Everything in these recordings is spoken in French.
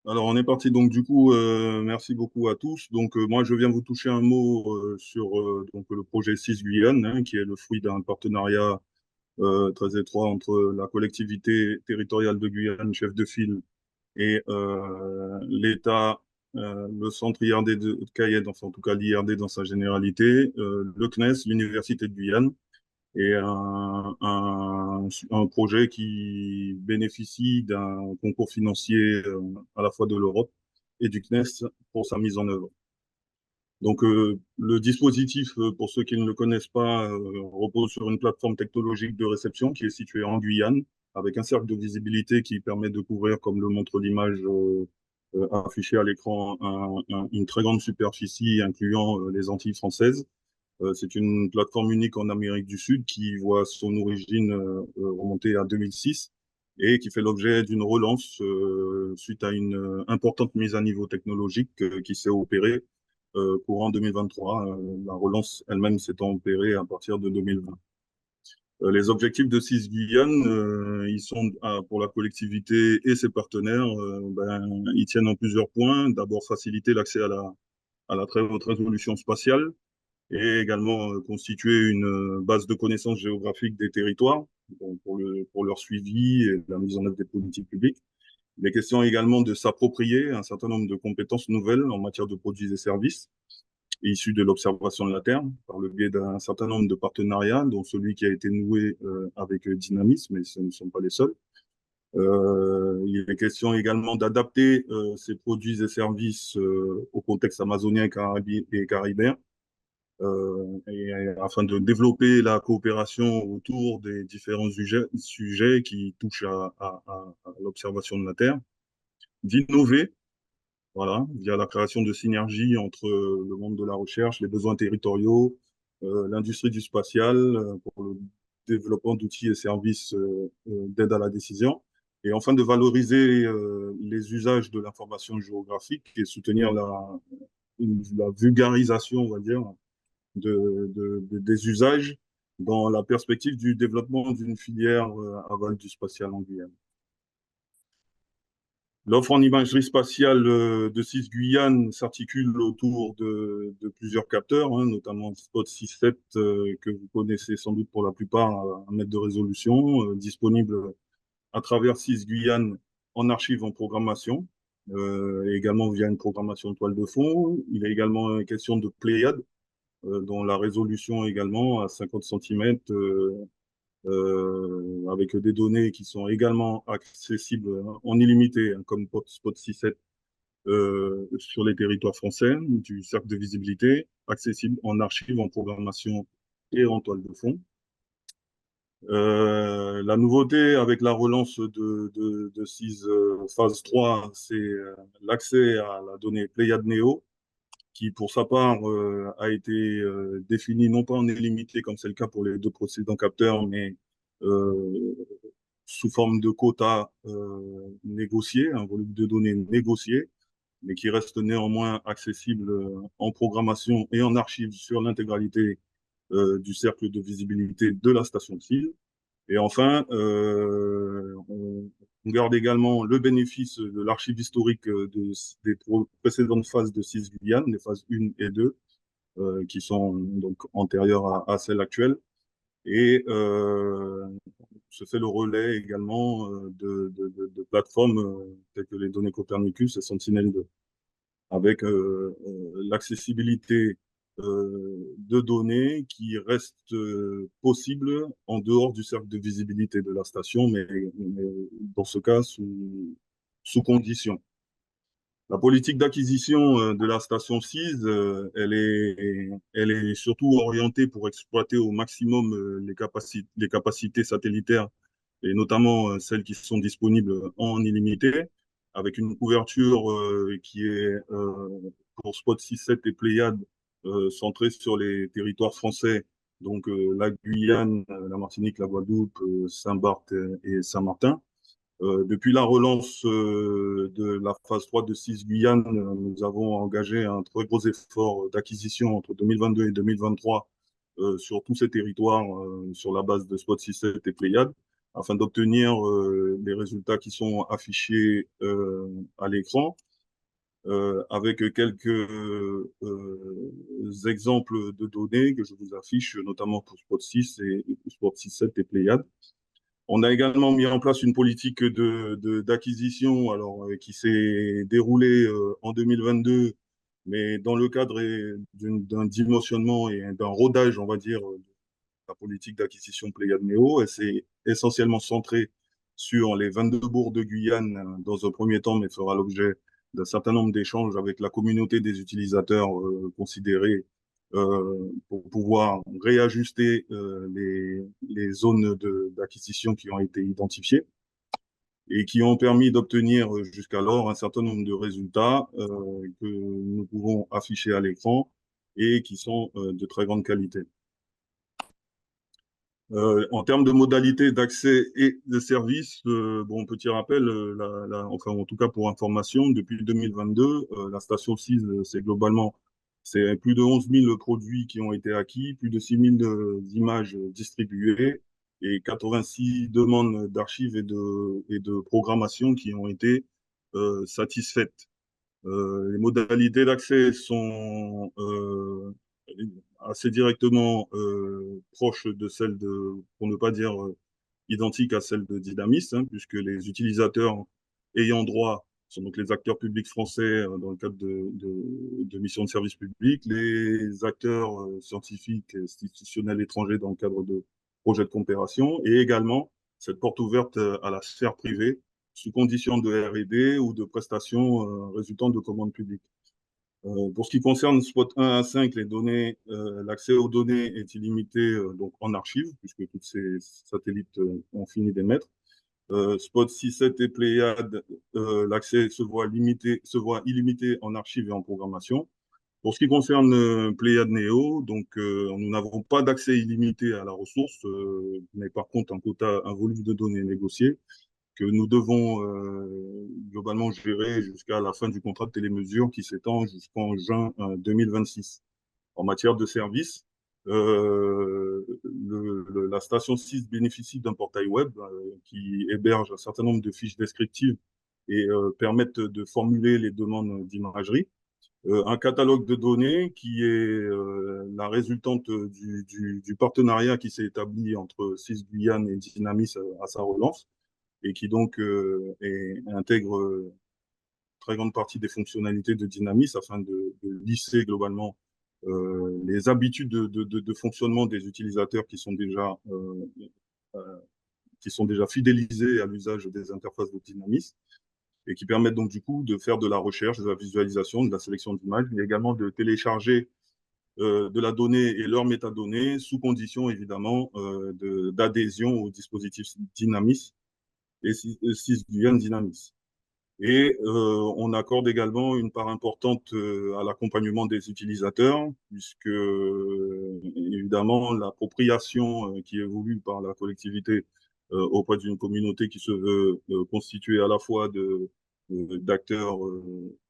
Alors, on est parti. Donc, du coup, merci beaucoup à tous. Donc, moi, je viens vous toucher un mot sur donc, le projet 6 Guyane, hein, qui est le fruit d'un partenariat très étroit entre la collectivité territoriale de Guyane, chef de file, et l'État, le centre IRD de Cayenne, enfin, en tout cas l'IRD dans sa généralité, le CNES, l'Université de Guyane, et un projet qui bénéficie d'un concours financier à la fois de l'Europe et du CNES pour sa mise en œuvre. Donc, le dispositif, pour ceux qui ne le connaissent pas, repose sur une plateforme technologique de réception qui est située en Guyane, avec un cercle de visibilité qui permet de couvrir, comme le montre l'image affichée à l'écran, une très grande superficie incluant les Antilles françaises. C'est une plateforme unique en Amérique du Sud qui voit son origine remonter à 2006 et qui fait l'objet d'une relance suite à une importante mise à niveau technologique qui s'est opérée courant 2023. La relance elle-même s'étant opérée à partir de 2020. Les objectifs de CIS Guyane, ils sont pour la collectivité et ses partenaires, ils tiennent en plusieurs points. D'abord, faciliter l'accès à la très haute résolution spatiale et également constituer une base de connaissances géographiques des territoires donc pour leur suivi et la mise en œuvre des politiques publiques. Il est question également de s'approprier un certain nombre de compétences nouvelles en matière de produits et services issus de l'observation de la Terre par le biais d'un certain nombre de partenariats, dont celui qui a été noué avec Dynamis, mais ce ne sont pas les seuls. Il est question également d'adapter ces produits et services au contexte amazonien et caribéen afin de développer la coopération autour des différents sujets qui touchent à l'observation de la Terre, d'innover, voilà, via la création de synergies entre le monde de la recherche, les besoins territoriaux, l'industrie du spatial, pour le développement d'outils et services d'aide à la décision, et enfin de valoriser les usages de l'information géographique et soutenir la vulgarisation, on va dire, des usages dans la perspective du développement d'une filière aval du spatial en Guyane. L'offre en imagerie spatiale de CIS Guyane s'articule autour de plusieurs capteurs, hein, notamment Spot 6-7 que vous connaissez sans doute pour la plupart à 1 mètre de résolution, disponible à travers CIS Guyane en archives en programmation, et également via une programmation toile de fond. Il est également question de Pléiade, dont la résolution également à 50 centimètres, avec des données qui sont également accessibles en illimité, hein, comme Spot 6.7 sur les territoires français, du cercle de visibilité, accessible en archives, en programmation et en toile de fond. La nouveauté avec la relance de CIS phase 3, c'est l'accès à la donnée Pléiade Neo, qui, pour sa part, a été défini non pas en illimité, comme c'est le cas pour les deux précédents capteurs, mais euh, sous forme de quotas négociés, un volume de données négocié, mais qui reste néanmoins accessible en programmation et en archives sur l'intégralité du cercle de visibilité de la station de CIS. Et enfin, on garde également le bénéfice de l'archive historique des précédentes phases de 6 Guyane, les phases 1 et 2, qui sont donc antérieures à celle actuelle. Et se fait le relais également de plateformes telles que les données Copernicus et Sentinel-2, avec l'accessibilité de données qui restent possibles en dehors du cercle de visibilité de la station, mais dans ce cas sous condition. La politique d'acquisition de la station 6, elle est surtout orientée pour exploiter au maximum les capacités satellitaires et notamment celles qui sont disponibles en illimité, avec une couverture qui est pour Spot 6-7 et Pléiade centrée sur les territoires français, donc la Guyane, la Martinique, la Guadeloupe, Saint-Barth et Saint-Martin. Depuis la relance de la phase 3 de 6 Guyane, nous avons engagé un très gros effort d'acquisition entre 2022 et 2023 sur tous ces territoires sur la base de Spot 6-7 et Pléiade. afin d'obtenir les résultats qui sont affichés à l'écran, avec quelques exemples de données que je vous affiche, notamment pour Spot 6 et Spot 6.7 et Pléiades. On a également mis en place une politique d'acquisition qui s'est déroulée en 2022, mais dans le cadre d'un dimensionnement et d'un rodage, on va dire, de la politique d'acquisition Pléiades Néo. Elle s'est essentiellement centrée sur les 22 bourgs de Guyane dans un premier temps, mais fera l'objet d'un certain nombre d'échanges avec la communauté des utilisateurs considérés pour pouvoir réajuster les zones d'acquisition qui ont été identifiées et qui ont permis d'obtenir jusqu'alors un certain nombre de résultats que nous pouvons afficher à l'écran et qui sont de très grande qualité. En termes de modalités d'accès et de services, bon, petit rappel, enfin, en tout cas pour information, depuis 2022, la station 6, c'est plus de 11 000 produits qui ont été acquis, plus de 6 000 images distribuées et 86 demandes d'archives et de programmation qui ont été satisfaites. Les modalités d'accès sont assez directement proches de celles pour ne pas dire identiques à celles de Dynamis, hein, puisque les utilisateurs ayant droit sont donc les acteurs publics français dans le cadre de missions de service public, les acteurs scientifiques et institutionnels étrangers dans le cadre de projets de coopération, et également cette porte ouverte à la sphère privée sous condition de R&D ou de prestations résultant de commandes publiques. Pour ce qui concerne Spot 1 à 5, l'accès aux données est illimité donc en archive, puisque tous ces satellites ont fini d'émettre. Spot 6, 7 et Pléiades, l'accès se voit illimité en archive et en programmation. Pour ce qui concerne Pléiades Néo, donc nous n'avons pas d'accès illimité à la ressource, mais par contre un volume de données négocié que nous devons globalement gérer jusqu'à la fin du contrat de télémesure qui s'étend jusqu'en juin 2026. En matière de services, la station 6 bénéficie d'un portail web qui héberge un certain nombre de fiches descriptives et permettent de formuler les demandes d'imagerie. Un catalogue de données qui est la résultante du partenariat qui s'est établi entre 6 Guyane et Dynamis à sa relance et qui donc intègre très grande partie des fonctionnalités de Dynamis afin de lisser globalement les habitudes de fonctionnement des utilisateurs qui sont déjà fidélisés à l'usage des interfaces de Dynamis et qui permettent donc du coup de faire de la recherche, de la visualisation, de la sélection d'images, mais également de télécharger de la donnée et leurs métadonnées sous condition évidemment d'adhésion au dispositif Dynamis et 6 Guyane Dynamis. Et on accorde également une part importante à l'accompagnement des utilisateurs, puisque évidemment l'appropriation qui est voulue par la collectivité auprès d'une communauté qui se veut constituée à la fois d'acteurs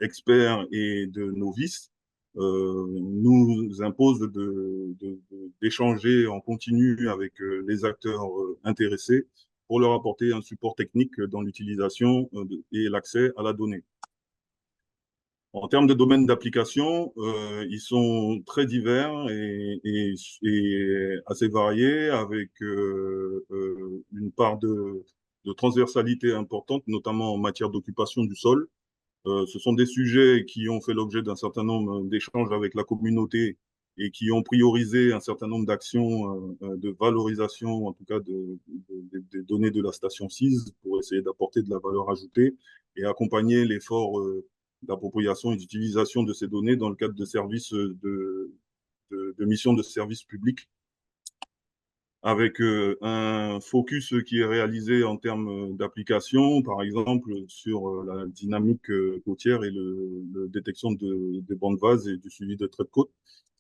experts et de novices nous impose d'échanger en continu avec les acteurs intéressés pour leur apporter un support technique dans l'utilisation et l'accès à la donnée. En termes de domaines d'application, ils sont très divers et assez variés, avec une part de transversalité importante, notamment en matière d'occupation du sol. Ce sont des sujets qui ont fait l'objet d'un certain nombre d'échanges avec la communauté et qui ont priorisé un certain nombre d'actions de valorisation, en tout cas des données de la station 6 pour essayer d'apporter de la valeur ajoutée et accompagner l'effort d'appropriation et d'utilisation de ces données dans le cadre de services de missions de service public avec un focus qui est réalisé en termes d'application, par exemple sur la dynamique côtière et la détection des bancs de vase et du suivi de traits de côte,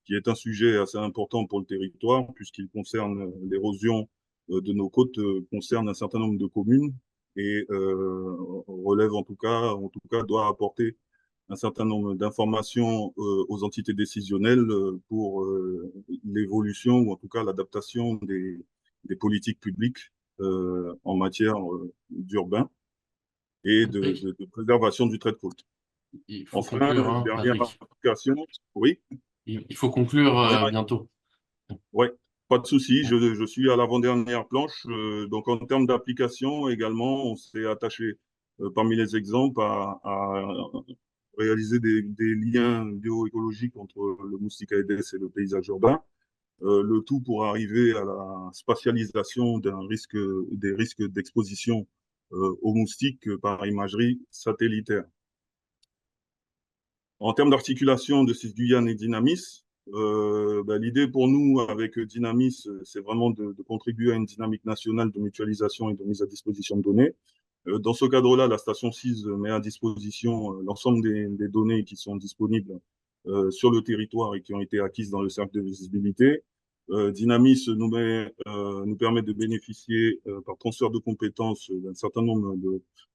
qui est un sujet assez important pour le territoire, puisqu'il concerne l'érosion de nos côtes, concerne un certain nombre de communes et relève en tout cas, doit apporter un certain nombre d'informations aux entités décisionnelles pour l'évolution ou en tout cas l'adaptation des politiques publiques en matière d'urbain et Patrick, de préservation du trait de côte. il faut Enfin, conclure, hein, dernière Patrick. application, oui, Il faut conclure dernière, bientôt. ouais, pas de souci, je suis à l'avant-dernière planche. Donc, en termes d'application également, on s'est attaché parmi les exemples à réaliser des liens bioécologiques entre le moustique Aedes et le paysage urbain. Le tout pour arriver à la spatialisation des risques d'exposition aux moustiques par imagerie satellitaire. En termes d'articulation de Cisguyane et Dynamis, l'idée pour nous avec Dynamis, c'est vraiment de contribuer à une dynamique nationale de mutualisation et de mise à disposition de données. Dans ce cadre-là, la station 6 met à disposition l'ensemble des données qui sont disponibles sur le territoire et qui ont été acquises dans le cercle de visibilité. Dynamis nous permet de bénéficier par transfert de compétences d'un certain nombre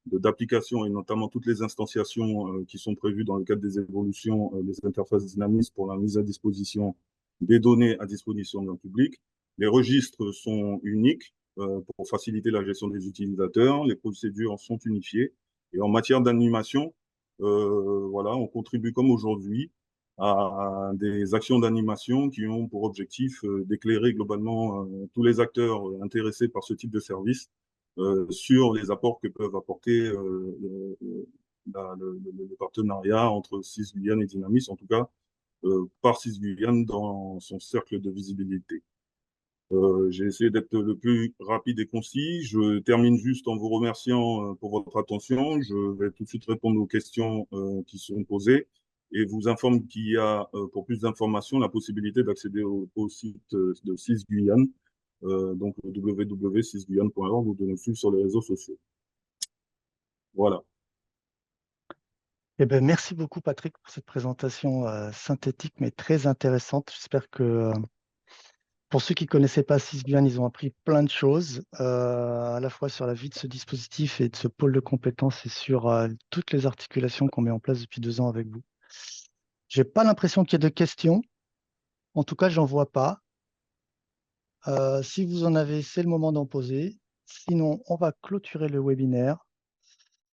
d'applications et notamment toutes les instantiations qui sont prévues dans le cadre des évolutions des interfaces Dynamis pour la mise à disposition des données à disposition d'un public. Les registres sont uniques pour faciliter la gestion des utilisateurs. Les procédures sont unifiées. Et en matière d'animation, voilà, on contribue comme aujourd'hui à des actions d'animation qui ont pour objectif d'éclairer globalement tous les acteurs intéressés par ce type de service sur les apports que peuvent apporter le partenariat entre Cisguyane et Dynamis, en tout cas par Cisguyane dans son cercle de visibilité. J'ai essayé d'être le plus rapide et concis. Je termine juste en vous remerciant pour votre attention. Je vais tout de suite répondre aux questions qui seront posées et vous informe qu'il y a, pour plus d'informations, la possibilité d'accéder au site de Cisguyane, donc www.cisguyane.org ou de nous suivre sur les réseaux sociaux. Voilà. Eh ben, merci beaucoup, Patrick, pour cette présentation synthétique mais très intéressante. J'espère que pour ceux qui ne connaissaient pas Sysbian, ils ont appris plein de choses, à la fois sur la vie de ce dispositif et de ce pôle de compétences et sur toutes les articulations qu'on met en place depuis 2 ans avec vous. J'ai pas l'impression qu'il y ait de questions. En tout cas, j'en vois pas. Si vous en avez, c'est le moment d'en poser. Sinon, on va clôturer le webinaire.